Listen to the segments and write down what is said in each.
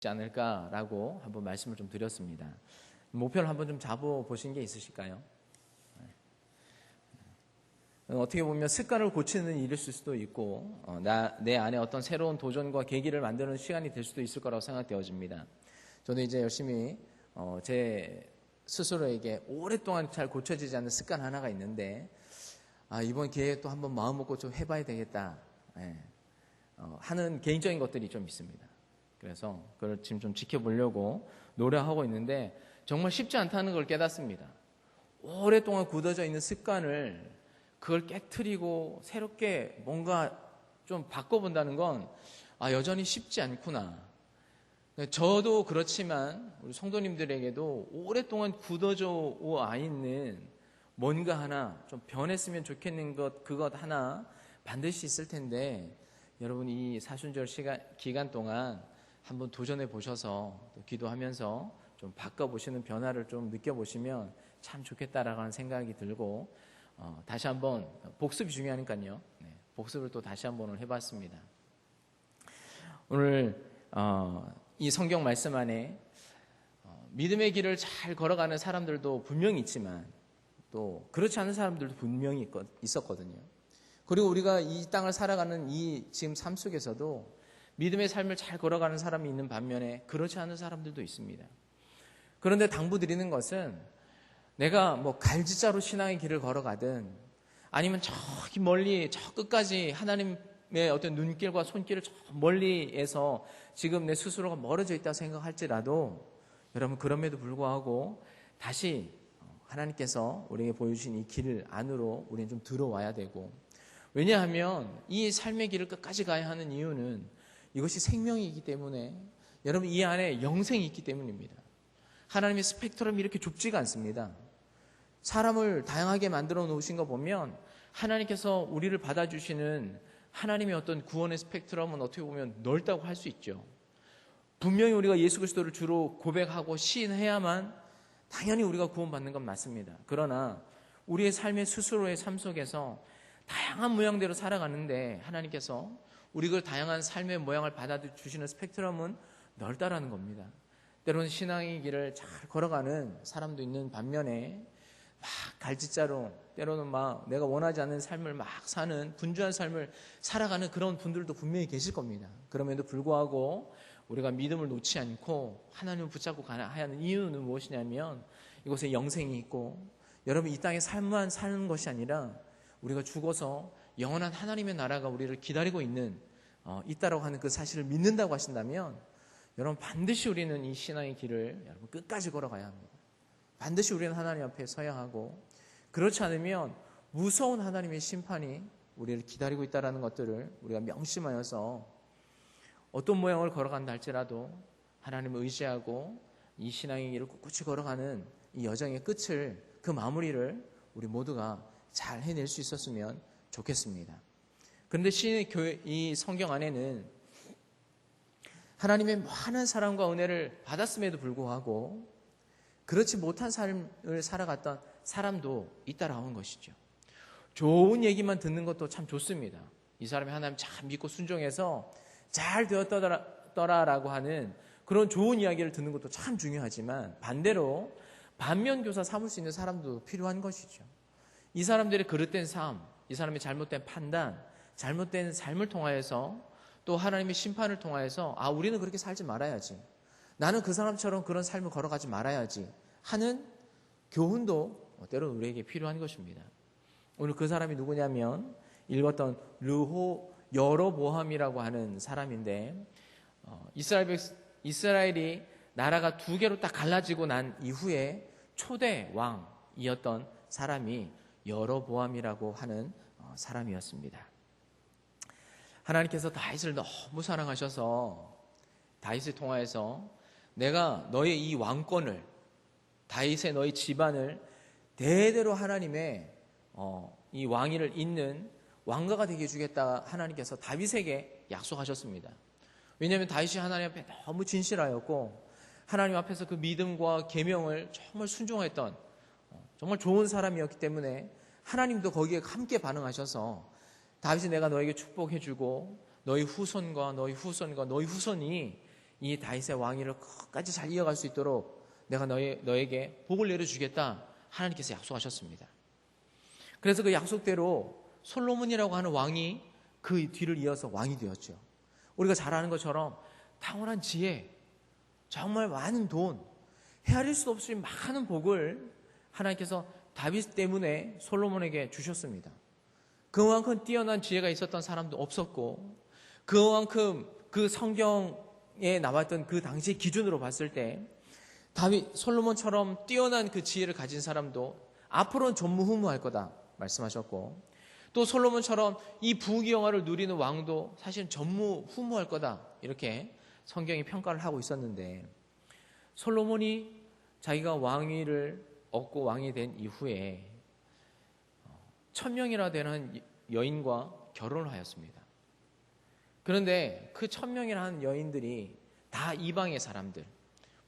있지 않을까라고 한번 말씀을 좀 드렸습니다. 목표를 한번 좀 잡아보신 게 있으실까요? 어떻게 보면 습관을 고치는 일일 수도 있고 내 안에 어떤 새로운 도전과 계기를 만드는 시간이 될 수도 있을 거라고 생각되어집니다. 저도 이제 열심히 제 스스로에게 오랫동안 잘 고쳐지지 않는 습관 하나가 있는데 이번 기회에 또 한번 마음 먹고 좀 해봐야 되겠다 하는 개인적인 것들이 좀 있습니다. 그래서 그걸 지금 좀 지켜보려고 노력하고 있는데 정말 쉽지 않다는 걸 깨닫습니다. 오랫동안 굳어져 있는 습관을 그걸 깨트리고 새롭게 뭔가 좀 바꿔본다는 건 여전히 쉽지 않구나. 저도 그렇지만 우리 성도님들에게도 오랫동안 굳어져 와 있는 뭔가 하나 좀 변했으면 좋겠는 그것 하나 반드시 있을 텐데 여러분 이 사순절 기간 동안 한번 도전해 보셔서 또 기도하면서 좀 바꿔보시는 변화를 좀 느껴보시면 참 좋겠다라고 하는 생각이 들고 다시 한번 복습이 중요하니까요. 복습을 또 다시 한번 해봤습니다. 오늘 이 성경 말씀 안에 믿음의 길을 잘 걸어가는 사람들도 분명히 있지만 또 그렇지 않은 사람들도 분명히 있었거든요. 그리고 우리가 이 땅을 살아가는 이 지금 삶 속에서도 믿음의 삶을 잘 걸어가는 사람이 있는 반면에 그렇지 않은 사람들도 있습니다. 그런데 당부드리는 것은 내가 갈지자로 신앙의 길을 걸어가든 아니면 저기 멀리 저 끝까지 하나님의 어떤 눈길과 손길을 저 멀리에서 지금 내 스스로가 멀어져 있다고 생각할지라도 여러분 그럼에도 불구하고 다시 하나님께서 우리에게 보여주신 이 길 안으로 우리는 좀 들어와야 되고 왜냐하면 이 삶의 길을 끝까지 가야 하는 이유는 이것이 생명이기 때문에 여러분 이 안에 영생이 있기 때문입니다. 하나님의 스펙트럼이 이렇게 좁지가 않습니다. 사람을 다양하게 만들어 놓으신 거 보면 하나님께서 우리를 받아주시는 하나님의 어떤 구원의 스펙트럼은 어떻게 보면 넓다고 할 수 있죠. 분명히 우리가 예수 그리스도를 주로 고백하고 시인해야만 당연히 우리가 구원받는 건 맞습니다. 그러나 우리의 삶의 스스로의 삶 속에서 다양한 모양대로 살아가는데 하나님께서 우리 그 다양한 삶의 모양을 받아주시는 스펙트럼은 넓다라는 겁니다. 때로는 신앙의 길을 잘 걸어가는 사람도 있는 반면에 막 갈짓자로 때로는 막 내가 원하지 않는 삶을 막 사는 분주한 삶을 살아가는 그런 분들도 분명히 계실 겁니다. 그럼에도 불구하고 우리가 믿음을 놓지 않고 하나님을 붙잡고 가야 하는 이유는 무엇이냐면 이곳에 영생이 있고 여러분 이 땅에 삶만 사는 것이 아니라 우리가 죽어서 영원한 하나님의 나라가 우리를 기다리고 있다라고 하는 그 사실을 믿는다고 하신다면 여러분 반드시 우리는 이 신앙의 길을 여러분 끝까지 걸어가야 합니다. 반드시 우리는 하나님 앞에 서야 하고 그렇지 않으면 무서운 하나님의 심판이 우리를 기다리고 있다는 것들을 우리가 명심하여서 어떤 모양을 걸어간다 할지라도 하나님을 의지하고 이 신앙의 길을 꿋꿋이 걸어가는 이 여정의 끝을 그 마무리를 우리 모두가 잘 해낼 수 있었으면 좋겠습니다. 그런데 이 성경 안에는 하나님의 많은 사랑과 은혜를 받았음에도 불구하고 그렇지 못한 삶을 살아갔던 사람도 있다라는 것이죠. 좋은 얘기만 듣는 것도 참 좋습니다. 이 사람이 하나님 참 믿고 순종해서 잘 되었더라라고 하는 그런 좋은 이야기를 듣는 것도 참 중요하지만 반대로 반면교사 삼을 수 있는 사람도 필요한 것이죠. 이 사람들의 그릇된 삶, 이 사람의 잘못된 판단, 잘못된 삶을 통하여서 또 하나님의 심판을 통하여서 우리는 그렇게 살지 말아야지. 나는 그 사람처럼 그런 삶을 걸어가지 말아야지 하는 교훈도 때로는 우리에게 필요한 것입니다. 오늘 그 사람이 누구냐면 읽었던 여로보암이라고 하는 사람인데 이스라엘이 나라가 두 개로 딱 갈라지고 난 이후에 초대 왕이었던 사람이 여로보암이라고 하는 사람이었습니다. 하나님께서 다윗을 너무 사랑하셔서 다윗을 통하여서 내가 너의 이 왕권을 다윗의 너의 집안을 대대로 하나님의 이 왕위를 잇는 왕가가 되게 해주겠다 하나님께서 다윗에게 약속하셨습니다. 왜냐하면 다윗이 하나님 앞에 너무 진실하였고 하나님 앞에서 그 믿음과 계명을 정말 순종했던 정말 좋은 사람이었기 때문에 하나님도 거기에 함께 반응하셔서 다윗이 내가 너에게 축복해주고 너희 후손과 너희 후손과 너희 후손이 이 다윗의 왕위를 끝까지 잘 이어갈 수 있도록 내가 너에게 복을 내려주겠다 하나님께서 약속하셨습니다. 그래서 그 약속대로 솔로몬이라고 하는 왕이 그 뒤를 이어서 왕이 되었죠. 우리가 잘 아는 것처럼 탁월한 지혜, 정말 많은 돈, 헤아릴 수 없이 많은 복을 하나님께서 다윗 때문에 솔로몬에게 주셨습니다. 그만큼 뛰어난 지혜가 있었던 사람도 없었고, 그만큼 그 성경에 나왔던 그 당시 기준으로 봤을 때 솔로몬처럼 뛰어난 그 지혜를 가진 사람도 앞으로는 전무후무할 거다 말씀하셨고, 또 솔로몬처럼 이 부귀영화를 누리는 왕도 사실 전무후무할 거다 이렇게 성경이 평가를 하고 있었는데, 솔로몬이 자기가 왕위를 얻고 왕이 된 이후에 1000명이나 되는 여인과 결혼을 하였습니다. 그런데 그 1000명이라는 여인들이 다 이방의 사람들,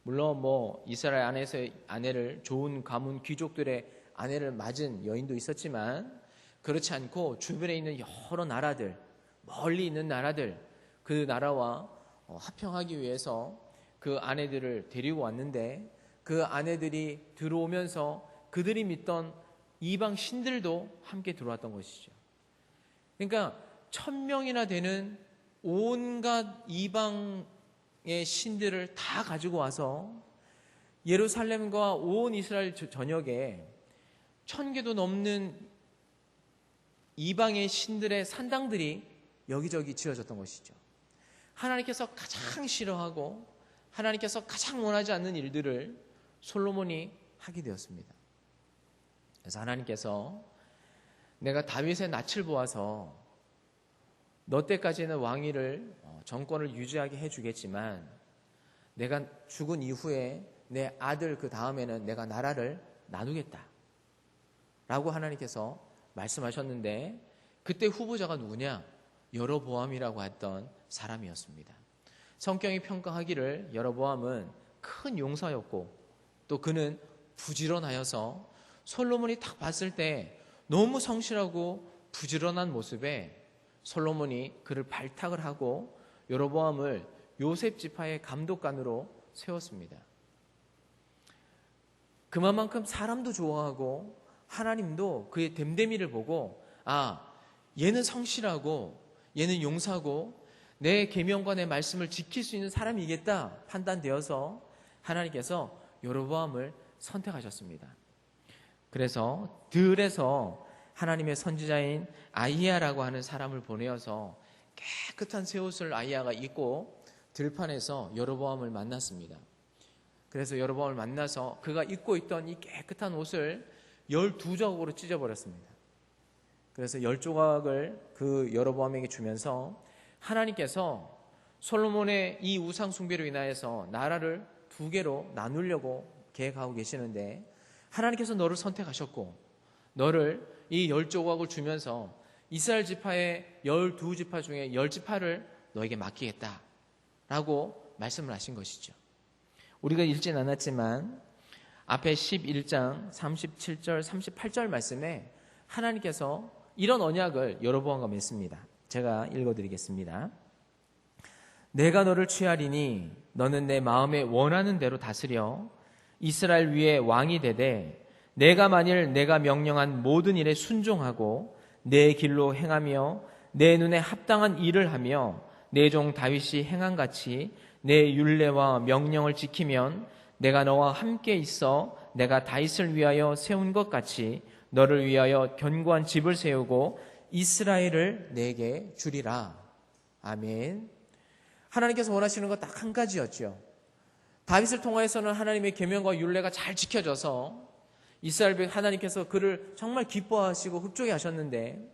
물론 이스라엘 안에서 아내를 좋은 가문 귀족들의 아내를 맞은 여인도 있었지만, 그렇지 않고 주변에 있는 여러 나라들, 멀리 있는 나라들, 그 나라와 합평하기 위해서 그 아내들을 데리고 왔는데, 그 아내들이 들어오면서 그들이 믿던 이방 신들도 함께 들어왔던 것이죠. 그러니까 1000명이나 되는 온갖 이방의 신들을 다 가지고 와서 예루살렘과 온 이스라엘 전역에 1000개도 넘는 이방의 신들의 산당들이 여기저기 지어졌던 것이죠. 하나님께서 가장 싫어하고 하나님께서 가장 원하지 않는 일들을 솔로몬이 하게 되었습니다. 그래서 하나님께서 내가 다윗의 낯을 보아서 너 때까지는 왕위를 정권을 유지하게 해주겠지만, 내가 죽은 이후에 내 아들 그 다음에는 내가 나라를 나누겠다 라고 하나님께서 말씀하셨는데, 그때 후보자가 누구냐? 여로보암이라고 했던 사람이었습니다. 성경이 평가하기를 여로보암은 큰 용사였고, 또 그는 부지런하여서 솔로몬이 딱 봤을 때 너무 성실하고 부지런한 모습에 솔로몬이 그를 발탁을 하고 여로보암을 요셉 지파의 감독관으로 세웠습니다. 그만큼 사람도 좋아하고 하나님도 그의 됨됨이를 보고, 얘는 성실하고 얘는 용사고 내 계명과 내 말씀을 지킬 수 있는 사람이겠다 판단되어서 하나님께서 여로보암을 선택하셨습니다. 그래서 들에서 하나님의 선지자인 아히야라고 하는 사람을 보내어서 깨끗한 새 옷을 아히야가 입고 들판에서 여로보암을 만났습니다. 그래서 여로보암을 만나서 그가 입고 있던 이 깨끗한 옷을 12조각으로 찢어버렸습니다. 그래서 10조각을 그 여로보암에게 주면서 하나님께서 솔로몬의 이 우상 숭배로 인하여서 나라를 2개로 나누려고 계획하고 계시는데, 하나님께서 너를 선택하셨고 너를 이 10조각을 주면서 이스라엘 지파의 12지파 중에 10지파를 너에게 맡기겠다라고 말씀을 하신 것이죠. 우리가 읽진 않았지만 앞에 11장 37절 38절 말씀에 하나님께서 이런 언약을 여로보암과 맺습니다. 제가 읽어드리겠습니다. 내가 너를 취하리니 너는 내 마음에 원하는 대로 다스려 이스라엘 위에 왕이 되되, 내가 만일 내가 명령한 모든 일에 순종하고 내 길로 행하며 내 눈에 합당한 일을 하며 내 종 다윗이 행한같이 내 율례와 명령을 지키면 내가 너와 함께 있어 내가 다윗을 위하여 세운 것 같이 너를 위하여 견고한 집을 세우고 이스라엘을 내게 주리라. 아멘. 하나님께서 원하시는 것 딱 한 가지였죠. 다윗을 통하여서는 하나님의 계명과 율례가 잘 지켜져서 이스라엘 하나님께서 그를 정말 기뻐하시고 흡족해 하셨는데,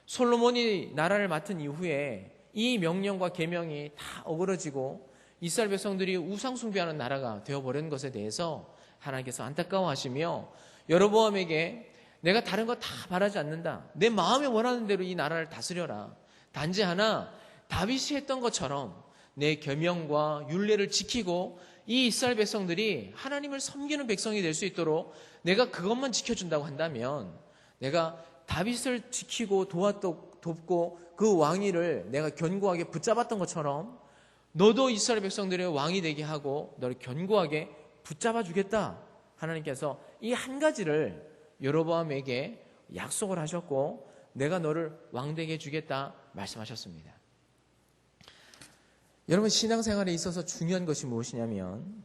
솔로몬이 나라를 맡은 이후에 이 명령과 계명이 다 어그러지고 이스라엘 백성들이 우상 숭배하는 나라가 되어버린 것에 대해서 하나님께서 안타까워하시며 여로보암에게 내가 다른 거 다 바라지 않는다. 내 마음에 원하는 대로 이 나라를 다스려라. 단지 하나, 다윗이 했던 것처럼 내 계명과 율례를 지키고 이 이스라엘 백성들이 하나님을 섬기는 백성이 될 수 있도록 내가 그것만 지켜준다고 한다면, 내가 다윗을 지키고 돕고 그 왕위를 내가 견고하게 붙잡았던 것처럼 너도 이스라엘 백성들의 왕이 되게 하고 너를 견고하게 붙잡아 주겠다. 하나님께서 이 한 가지를 여로보암에게 약속을 하셨고 내가 너를 왕 되게 해주겠다 말씀하셨습니다. 여러분, 신앙생활에 있어서 중요한 것이 무엇이냐면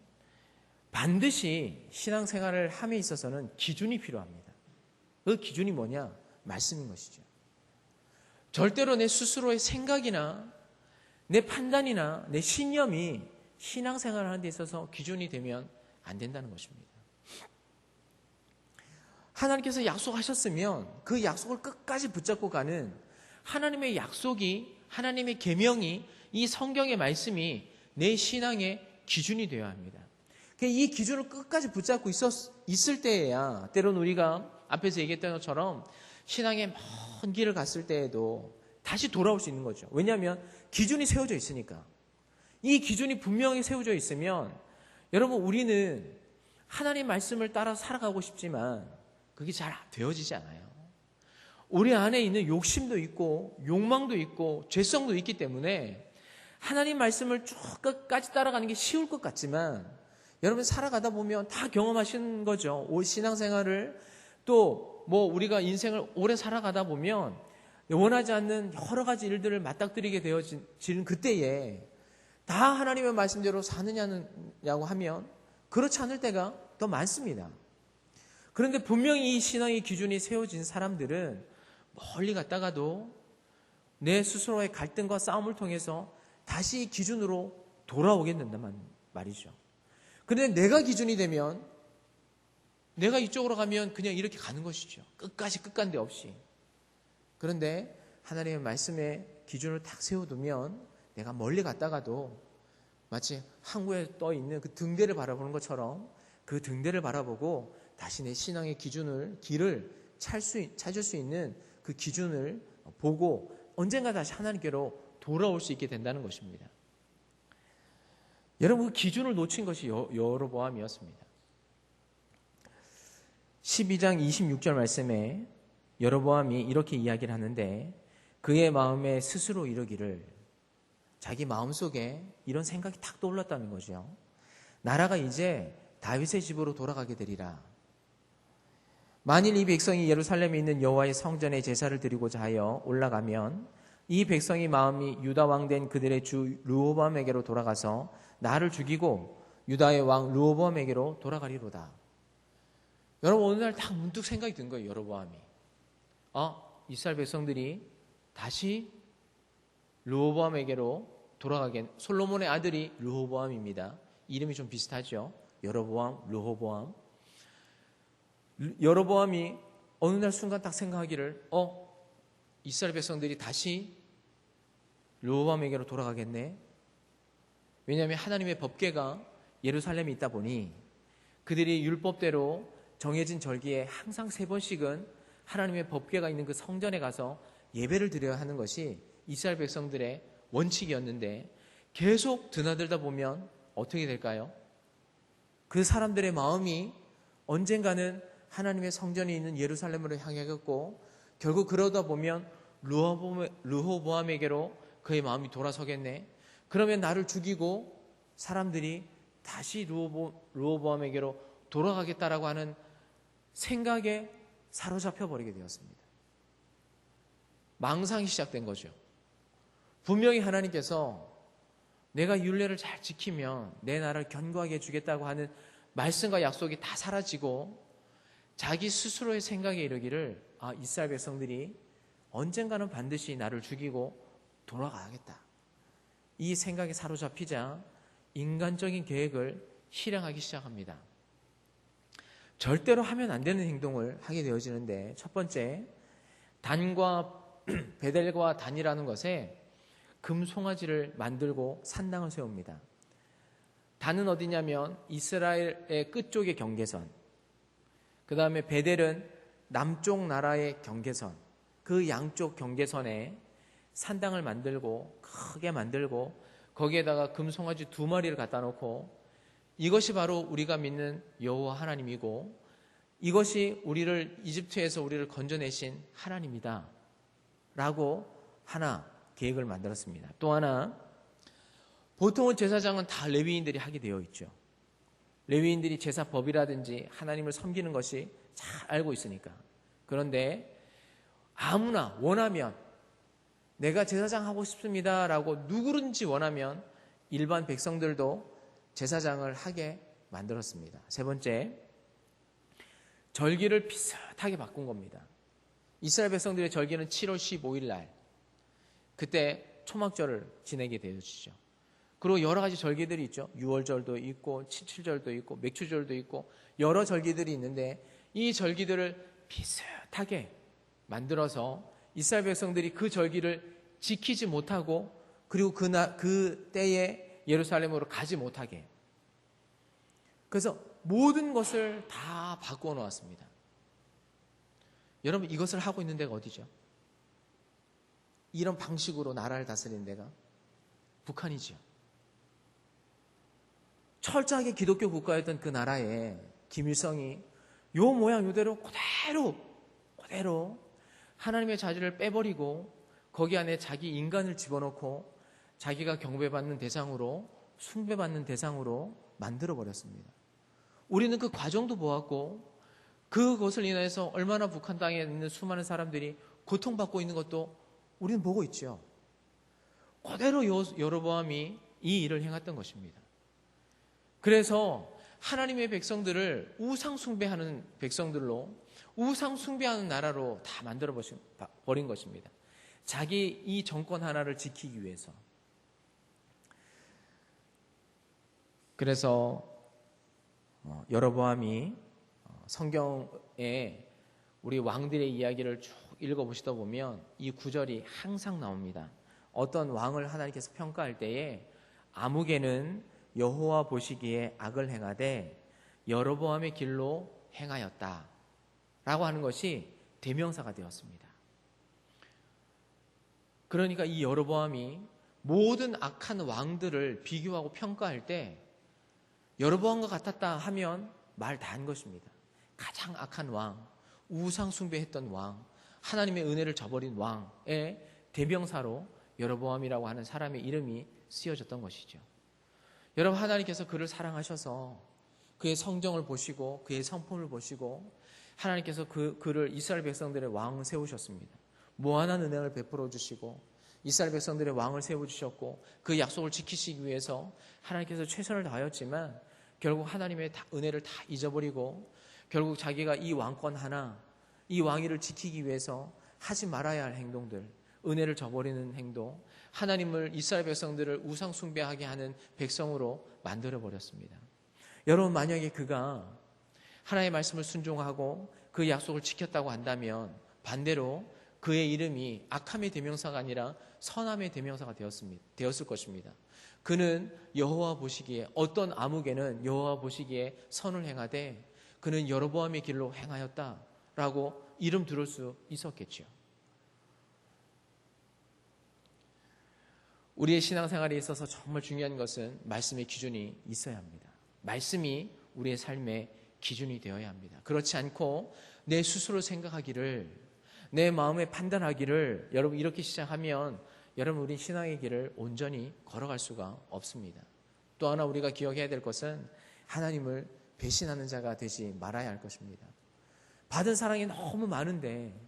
반드시 신앙생활을 함에 있어서는 기준이 필요합니다. 그 기준이 뭐냐? 말씀인 것이죠. 절대로 내 스스로의 생각이나 내 판단이나 내 신념이 신앙생활을 하는 데 있어서 기준이 되면 안 된다는 것입니다. 하나님께서 약속하셨으면 그 약속을 끝까지 붙잡고 가는 하나님의 약속이, 하나님의 계명이, 이 성경의 말씀이 내 신앙의 기준이 되어야 합니다. 이 기준을 끝까지 붙잡고 있을 때에야 때로는 우리가 앞에서 얘기했던 것처럼 신앙의 먼 길을 갔을 때에도 다시 돌아올 수 있는 거죠. 왜냐하면 기준이 세워져 있으니까. 이 기준이 분명히 세워져 있으면 여러분, 우리는 하나님 말씀을 따라 살아가고 싶지만 그게 잘 되어지지 않아요. 우리 안에 있는 욕심도 있고 욕망도 있고 죄성도 있기 때문에 하나님 말씀을 쭉 끝까지 따라가는 게 쉬울 것 같지만 여러분, 살아가다 보면 다 경험하시는 거죠. 신앙생활을 또 우리가 인생을 오래 살아가다 보면 원하지 않는 여러 가지 일들을 맞닥뜨리게 되어지는 그때에 다 하나님의 말씀대로 사느냐고 하면 그렇지 않을 때가 더 많습니다. 그런데 분명히 이 신앙의 기준이 세워진 사람들은 멀리 갔다가도 내 스스로의 갈등과 싸움을 통해서 다시 이 기준으로 돌아오게 된단 말이죠. 그런데 내가 기준이 되면 내가 이쪽으로 가면 그냥 이렇게 가는 것이죠. 끝까지 끝간데 없이. 그런데 하나님의 말씀에 기준을 탁 세워두면 내가 멀리 갔다가도 마치 항구에 떠 있는 그 등대를 바라보는 것처럼 그 등대를 바라보고 다시 내 신앙의 길을 찾을 수 있는 그 기준을 보고 언젠가 다시 하나님께로 돌아올 수 있게 된다는 것입니다. 여러분, 그 기준을 놓친 것이 여로보암이었습니다. 12장 26절 말씀에 여로보암이 이렇게 이야기를 하는데 그의 마음에 스스로 이르기를, 자기 마음속에 이런 생각이 탁 떠올랐다는 거죠. 나라가 이제 다윗의 집으로 돌아가게 되리라. 만일 이 백성이 예루살렘에 있는 여호와의 성전에 제사를 드리고자 하여 올라가면 이 백성의 마음이 유다 왕 된 그들의 주 르호보암에게로 돌아가서 나를 죽이고 유다의 왕 르호보암에게로 돌아가리로다. 여러분, 어느 날 딱 문득 생각이 든 거예요. 여로보암이 이스라엘 백성들이 다시 르호보암에게로 돌아가게. 솔로몬의 아들이 르호보암입니다. 이름이 좀 비슷하죠. 여로보암, 르호보암. 여로보암이 어느 날 순간 딱 생각하기를 이스라엘 백성들이 다시 르호보암에게로 돌아가겠네. 왜냐하면 하나님의 법궤가 예루살렘에 있다 보니 그들이 율법대로 정해진 절기에 항상 3번씩은 하나님의 법궤가 있는 그 성전에 가서 예배를 드려야 하는 것이 이스라엘 백성들의 원칙이었는데 계속 드나들다 보면 어떻게 될까요? 그 사람들의 마음이 언젠가는 하나님의 성전이 있는 예루살렘으로 향하겠고 결국 그러다 보면 르호보암에게로 그의 마음이 돌아서겠네. 그러면 나를 죽이고 사람들이 다시 르호보암에게로 돌아가겠다라고 하는 생각에 사로잡혀 버리게 되었습니다. 망상이 시작된 거죠. 분명히 하나님께서 내가 율례를 잘 지키면 내 나라를 견고하게 해주겠다고 하는 말씀과 약속이 다 사라지고 자기 스스로의 생각에 이르기를 이스라엘 백성들이 언젠가는 반드시 나를 죽이고 돌아가야겠다. 이 생각에 사로잡히자 인간적인 계획을 실행하기 시작합니다. 절대로 하면 안 되는 행동을 하게 되어지는데 첫 번째, 단과 베델과 단이라는 것에 금송아지를 만들고 산당을 세웁니다. 단은 어디냐면 이스라엘의 끝쪽의 경계선, 그 다음에 베델은 남쪽 나라의 경계선, 그 양쪽 경계선에 산당을 만들고 크게 만들고 거기에다가 금송아지 2마리를 갖다 놓고 이것이 바로 우리가 믿는 여호와 하나님이고 이것이 이집트에서 우리를 건져내신 하나님이다 라고 하나 계획을 만들었습니다. 또 하나, 보통은 제사장은 다 레위인들이 하게 되어 있죠. 레위인들이 제사법이라든지 하나님을 섬기는 것이 잘 알고 있으니까. 그런데 아무나 원하면 내가 제사장 하고 싶습니다 라고 누구든지 원하면 일반 백성들도 제사장을 하게 만들었습니다. 세 번째, 절기를 비슷하게 바꾼 겁니다. 이스라엘 백성들의 절기는 7월 15일 날, 그때 초막절을 지내게 되어지죠. 그리고 여러 가지 절기들이 있죠. 유월절도 있고 칠칠절도 있고 맥추절도 있고 여러 절기들이 있는데, 이 절기들을 비슷하게 만들어서 이스라엘 백성들이 그 절기를 지키지 못하고, 그리고 그 때에 예루살렘으로 가지 못하게, 그래서 모든 것을 다 바꾸어 놓았습니다. 여러분, 이것을 하고 있는 데가 어디죠? 이런 방식으로 나라를 다스리는 데가 북한이죠. 철저하게 기독교 국가였던 그 나라에 김일성이 요 모양 요대로 그대로 하나님의 자질을 빼버리고 거기 안에 자기 인간을 집어넣고 자기가 경배받는 대상으로, 숭배받는 대상으로 만들어버렸습니다. 우리는 그 과정도 보았고, 그것을 인해서 얼마나 북한 땅에 있는 수많은 사람들이 고통받고 있는 것도 우리는 보고 있죠. 그대로 여로보암이 이 일을 행했던 것입니다. 그래서 하나님의 백성들을 우상 숭배하는 백성들로, 우상 숭배하는 나라로 다 만들어 버린 것입니다. 자기 이 정권 하나를 지키기 위해서. 그래서 여로보암이 성경에 우리 왕들의 이야기를 쭉 읽어보시다 보면 이 구절이 항상 나옵니다. 어떤 왕을 하나님께서 평가할 때에 아무개는 여호와 보시기에 악을 행하되 여로보암의 길로 행하였다 라고 하는 것이 대명사가 되었습니다. 그러니까 이 여로보암이 모든 악한 왕들을 비교하고 평가할 때 여로보암과 같았다 하면 말 다 한 것입니다. 가장 악한 왕, 우상 숭배했던 왕, 하나님의 은혜를 저버린 왕의 대명사로 여로보암이라고 하는 사람의 이름이 쓰여졌던 것이죠. 여러분, 하나님께서 그를 사랑하셔서 그의 성정을 보시고 그의 성품을 보시고 하나님께서 그를 이스라엘 백성들의 왕을 세우셨습니다. 무한한 은혜를 베풀어 주시고 이스라엘 백성들의 왕을 세워주셨고 그 약속을 지키시기 위해서 하나님께서 최선을 다하였지만 결국 하나님의 은혜를 다 잊어버리고 결국 자기가 이 왕권 하나, 이 왕위를 지키기 위해서 하지 말아야 할 행동들, 은혜를 저버리는 행동, 하나님을, 이스라엘 백성들을 우상 숭배하게 하는 백성으로 만들어버렸습니다. 여러분, 만약에 그가 하나님의 말씀을 순종하고 그 약속을 지켰다고 한다면 반대로 그의 이름이 악함의 대명사가 아니라 선함의 대명사가 되었을 것입니다. 그는 여호와 보시기에, 어떤 아무개는 여호와 보시기에 선을 행하되 그는 여로보암의 길로 행하였다라고 이름 들을 수 있었겠죠. 우리의 신앙생활에 있어서 정말 중요한 것은 말씀의 기준이 있어야 합니다. 말씀이 우리의 삶의 기준이 되어야 합니다. 그렇지 않고 내 스스로 생각하기를, 내 마음에 판단하기를 여러분 이렇게 시작하면 여러분 우리 신앙의 길을 온전히 걸어갈 수가 없습니다. 또 하나 우리가 기억해야 될 것은 하나님을 배신하는 자가 되지 말아야 할 것입니다. 받은 사랑이 너무 많은데,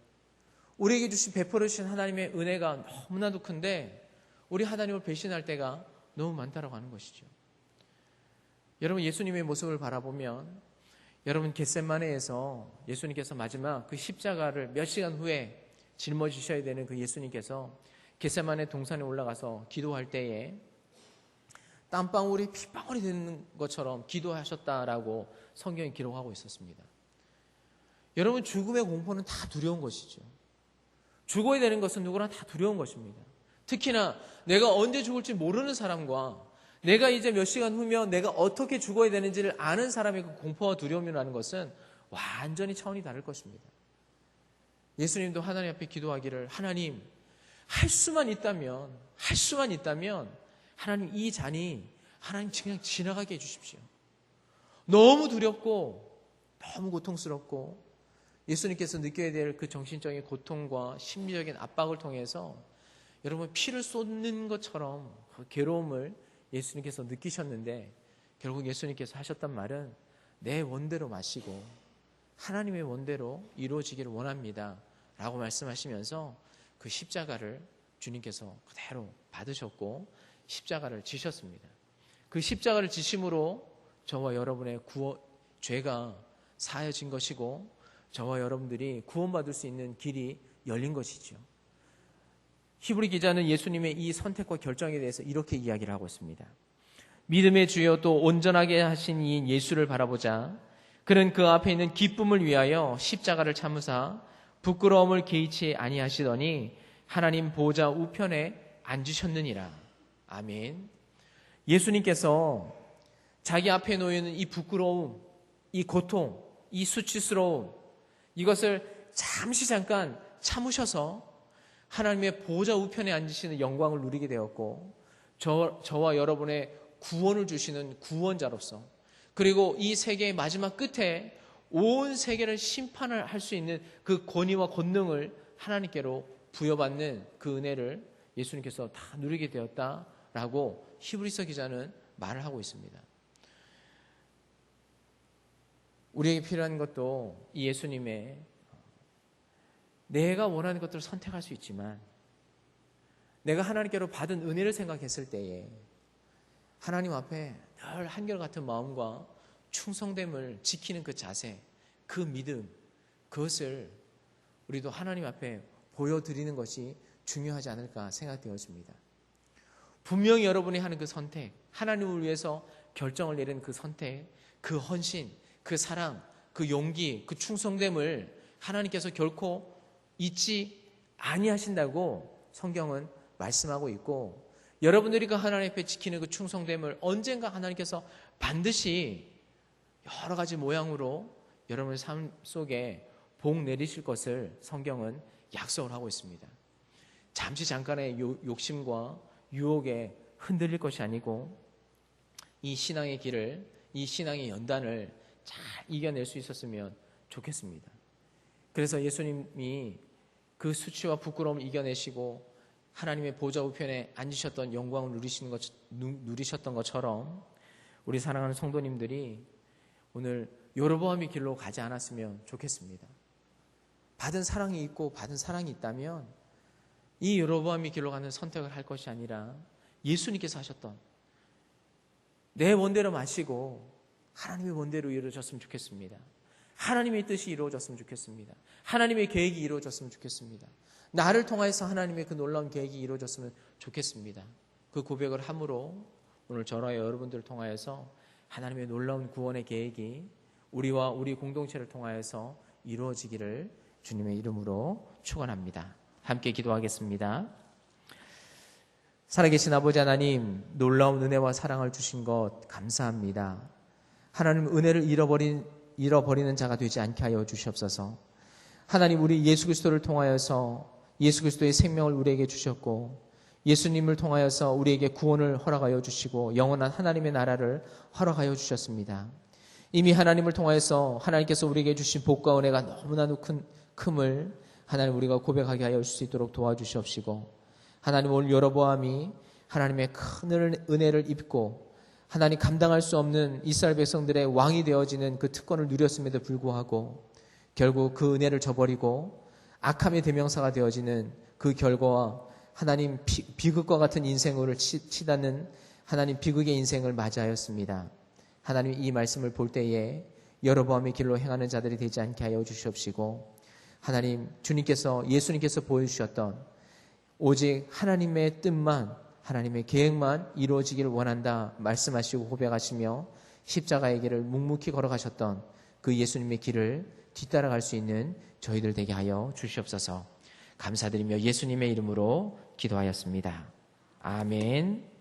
우리에게 베풀어 주신 하나님의 은혜가 너무나도 큰데 우리 하나님을 배신할 때가 너무 많다라고 하는 것이죠. 여러분, 예수님의 모습을 바라보면, 여러분 겟세마네에서 예수님께서 마지막 그 십자가를 몇 시간 후에 짊어지셔야 되는 그 예수님께서 겟세마네 동산에 올라가서 기도할 때에 땀방울이 핏방울이 되는 것처럼 기도하셨다라고 성경이 기록하고 있었습니다. 여러분, 죽음의 공포는 다 두려운 것이죠. 죽어야 되는 것은 누구나 다 두려운 것입니다. 특히나 내가 언제 죽을지 모르는 사람과 내가 이제 몇 시간 후면 내가 어떻게 죽어야 되는지를 아는 사람의 그 공포와 두려움이라는 것은 완전히 차원이 다를 것입니다. 예수님도 하나님 앞에 기도하기를, 하나님, 할 수만 있다면 하나님 이 잔이 하나님 그냥 지나가게 해주십시오. 너무 두렵고 너무 고통스럽고 예수님께서 느껴야 될 그 정신적인 고통과 심리적인 압박을 통해서 여러분 피를 쏟는 것처럼 그 괴로움을 예수님께서 느끼셨는데 결국 예수님께서 하셨던 말은 내 원대로 마시고 하나님의 원대로 이루어지기를 원합니다 라고 말씀하시면서 그 십자가를 주님께서 그대로 받으셨고 십자가를 지셨습니다. 그 십자가를 지심으로 저와 여러분의 죄가 사해진 것이고 저와 여러분들이 구원받을 수 있는 길이 열린 것이죠. 히브리 기자는 예수님의 이 선택과 결정에 대해서 이렇게 이야기를 하고 있습니다. 믿음의 주여 또 온전하게 하신 이 예수를 바라보자. 그는 그 앞에 있는 기쁨을 위하여 십자가를 참으사 부끄러움을 개의치 아니하시더니 하나님 보좌 우편에 앉으셨느니라. 아멘. 예수님께서 자기 앞에 놓여있는 이 부끄러움, 이 고통, 이 수치스러움, 이것을 잠깐 참으셔서 하나님의 보좌 우편에 앉으시는 영광을 누리게 되었고 저와 여러분의 구원을 주시는 구원자로서 그리고 이 세계의 마지막 끝에 온 세계를 심판을 할 수 있는 그 권위와 권능을 하나님께로 부여받는 그 은혜를 예수님께서 다 누리게 되었다라고 히브리서 기자는 말을 하고 있습니다. 우리에게 필요한 것도 이 예수님의 내가 원하는 것들을 선택할 수 있지만 내가 하나님께로 받은 은혜를 생각했을 때에 하나님 앞에 늘 한결같은 마음과 충성됨을 지키는 그 자세, 그 믿음, 그것을 우리도 하나님 앞에 보여드리는 것이 중요하지 않을까 생각되어집니다. 분명히 여러분이 하는 그 선택, 하나님을 위해서 결정을 내리는 그 선택, 그 헌신, 그 사랑, 그 용기, 그 충성됨을 하나님께서 결코 잊지 아니하신다고 성경은 말씀하고 있고 여러분들이 그 하나님 앞에 지키는 그 충성됨을 언젠가 하나님께서 반드시 여러 가지 모양으로 여러분의 삶 속에 복 내리실 것을 성경은 약속을 하고 있습니다. 잠깐의 욕심과 유혹에 흔들릴 것이 아니고 이 신앙의 길을, 이 신앙의 연단을 잘 이겨낼 수 있었으면 좋겠습니다. 그래서 예수님이 그 수치와 부끄러움을 이겨내시고 하나님의 보좌 우편에 앉으셨던 영광을 누리셨던 것처럼 우리 사랑하는 성도님들이 오늘 여로보암의 길로 가지 않았으면 좋겠습니다. 받은 사랑이 있고 받은 사랑이 있다면 이 여로보암의 길로 가는 선택을 할 것이 아니라 예수님께서 하셨던 내 원대로 마시고 하나님의 원대로 이루어졌으면 좋겠습니다. 하나님의 뜻이 이루어졌으면 좋겠습니다. 하나님의 계획이 이루어졌으면 좋겠습니다. 나를 통해서 하나님의 그 놀라운 계획이 이루어졌으면 좋겠습니다. 그 고백을 함으로 오늘 저와 여러분들을 통하여서 하나님의 놀라운 구원의 계획이 우리와 우리 공동체를 통하여서 이루어지기를 주님의 이름으로 축원합니다. 함께 기도하겠습니다. 살아계신 아버지 하나님, 놀라운 은혜와 사랑을 주신 것 감사합니다. 하나님 은혜를 잃어버리는 자가 되지 않게 하여 주시옵소서. 하나님 우리 예수 그리스도를 통하여서 예수 그리스도의 생명을 우리에게 주셨고 예수님을 통하여서 우리에게 구원을 허락하여 주시고 영원한 하나님의 나라를 허락하여 주셨습니다. 이미 하나님을 통하여서 하나님께서 우리에게 주신 복과 은혜가 너무나도 큼을 하나님 우리가 고백하게 하여 줄 수 있도록 도와주시옵시고 하나님 오늘 여로보암이 하나님의 큰 은혜를 입고 하나님 감당할 수 없는 이스라엘 백성들의 왕이 되어지는 그 특권을 누렸음에도 불구하고 결국 그 은혜를 저버리고 악함의 대명사가 되어지는 그 결과와 하나님 비극과 같은 인생을 치닫는 하나님 비극의 인생을 맞이하였습니다. 하나님 이 말씀을 볼 때에 여로보암의 길로 행하는 자들이 되지 않게 하여 주시옵시고 하나님 주님께서 예수님께서 보여주셨던 오직 하나님의 뜻만 하나님의 계획만 이루어지기를 원한다 말씀하시고 고백하시며 십자가의 길을 묵묵히 걸어가셨던 그 예수님의 길을 뒤따라갈 수 있는 저희들 되게 하여 주시옵소서. 감사드리며 예수님의 이름으로 기도하였습니다. 아멘.